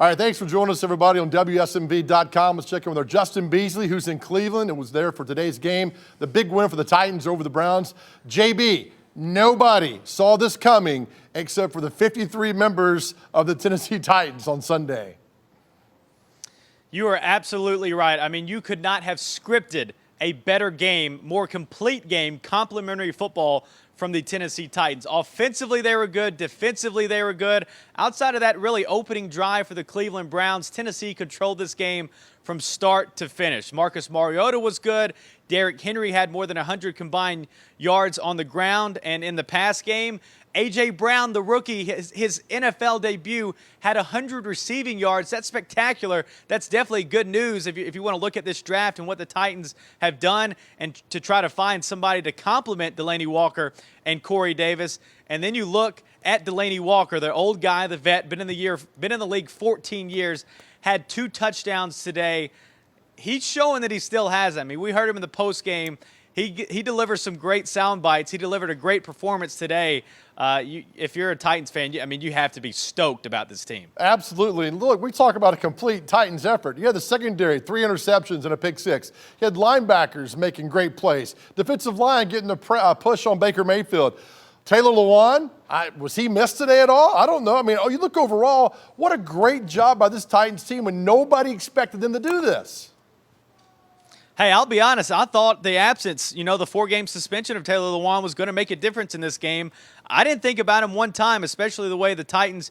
All right, thanks for joining us, everybody, on WSMV.com. Let's check in with our Justin Beasley, who's in Cleveland and was there for today's game. The big win for the Titans over the Browns. JB, nobody saw this coming except for the 53 members of the Tennessee Titans on Sunday. You are absolutely right. I mean, you could not have scripted a better game, more complete game, complimentary football from the Tennessee Titans. Offensively, they were good. Defensively, they were good. Outside of that really opening drive for the Cleveland Browns, Tennessee controlled this game from start to finish. Marcus Mariota was good. Derrick Henry had more than 100 combined yards on the ground and in the pass game. A.J. Brown, the rookie, his NFL debut, had 100 receiving yards. That's spectacular. That's definitely good news if you want to look at this draft and what the Titans have done and to try to find somebody to complement Delanie Walker and Corey Davis. And then you look at Delanie Walker, the old guy, the vet, been in the league 14 years, had 2 touchdowns today. He's showing that he still has it. I mean, we heard him in the post game. He delivers some great sound bites. He delivered a great performance today. If you're a Titans fan, you have to be stoked about this team. Absolutely. And look, we talk about a complete Titans effort. You had the secondary, 3 interceptions and a pick 6. You had linebackers making great plays. Defensive line getting a push on Baker Mayfield. Taylor Lewan, was he missed today at all? I don't know. I mean, you look overall, what a great job by this Titans team when nobody expected them to do this. Hey, I'll be honest. I thought the absence, the 4-game suspension of Taylor Lewan was going to make a difference in this game. I didn't think about him one time, especially the way the Titans,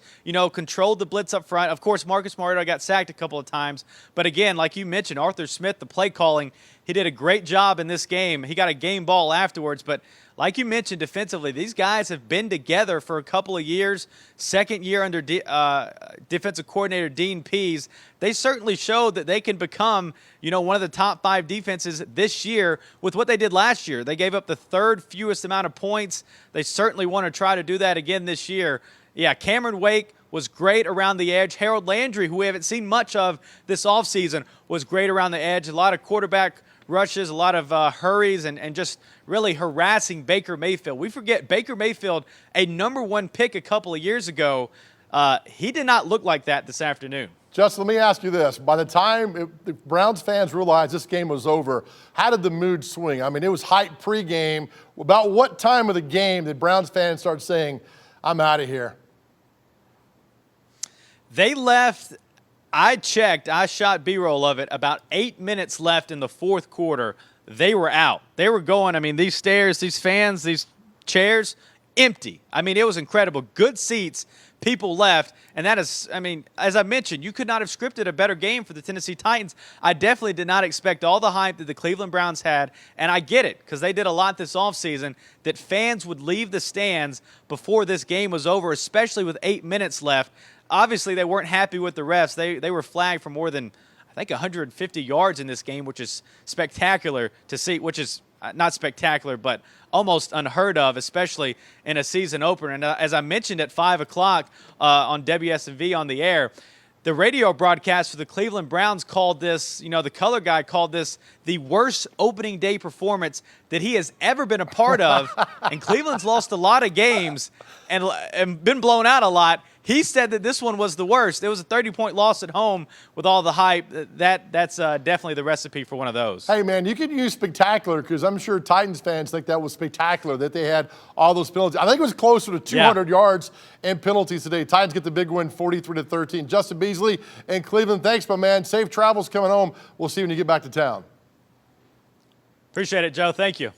controlled the blitz up front. Of course, Marcus Mariota got sacked a couple of times. But again, like you mentioned, Arthur Smith, the play calling, he did a great job in this game. He got a game ball afterwards. But like you mentioned, defensively, these guys have been together for a couple of years. Second year under defensive coordinator Dean Pease. They certainly showed that they can become, one of the top 5 defenses this year with what they did last year. They gave up the 3rd fewest amount of points. They certainly want to try to do that again this year. Yeah, Cameron Wake was great around the edge. Harold Landry, who we haven't seen much of this offseason, was great around the edge. A lot of quarterback rushes, a lot of hurries, and just really harassing Baker Mayfield. We forget Baker Mayfield, a #1 pick a couple of years ago. He did not look like that this afternoon. Justin, let me ask you this. By the time the Browns fans realized this game was over, how did the mood swing? I mean, it was hype pregame. About what time of the game did Browns fans start saying, I'm out of here? They left. I checked. I shot B-roll of it. About 8 minutes left in the 4th quarter. They were out. They were going. I mean, these stairs, these fans, these chairs, empty. I mean, it was incredible. Good seats. People left. And that is, as I mentioned, you could not have scripted a better game for the Tennessee Titans. I definitely did not expect all the hype that the Cleveland Browns had. And I get it, because they did a lot this offseason, that fans would leave the stands before this game was over, especially with 8 minutes left. Obviously, they weren't happy with the refs. They were flagged for more than, I think, 150 yards in this game, which is spectacular to see, which is not spectacular, but almost unheard of, especially in a season opener. And as I mentioned at 5 o'clock on WSMV on the air, the radio broadcast for the Cleveland Browns called this, the color guy called this the worst opening day performance that he has ever been a part of. And Cleveland's lost a lot of games and been blown out a lot. He said that this one was the worst. It was a 30-point loss at home with all the hype. That's definitely the recipe for one of those. Hey, man, you can use spectacular because I'm sure Titans fans think that was spectacular, that they had all those penalties. I think it was closer to 200 yards and penalties today. Titans get the big win, 43-13. Justin Beasley in Cleveland, thanks, my man. Safe travels coming home. We'll see you when you get back to town. Appreciate it, Joe. Thank you.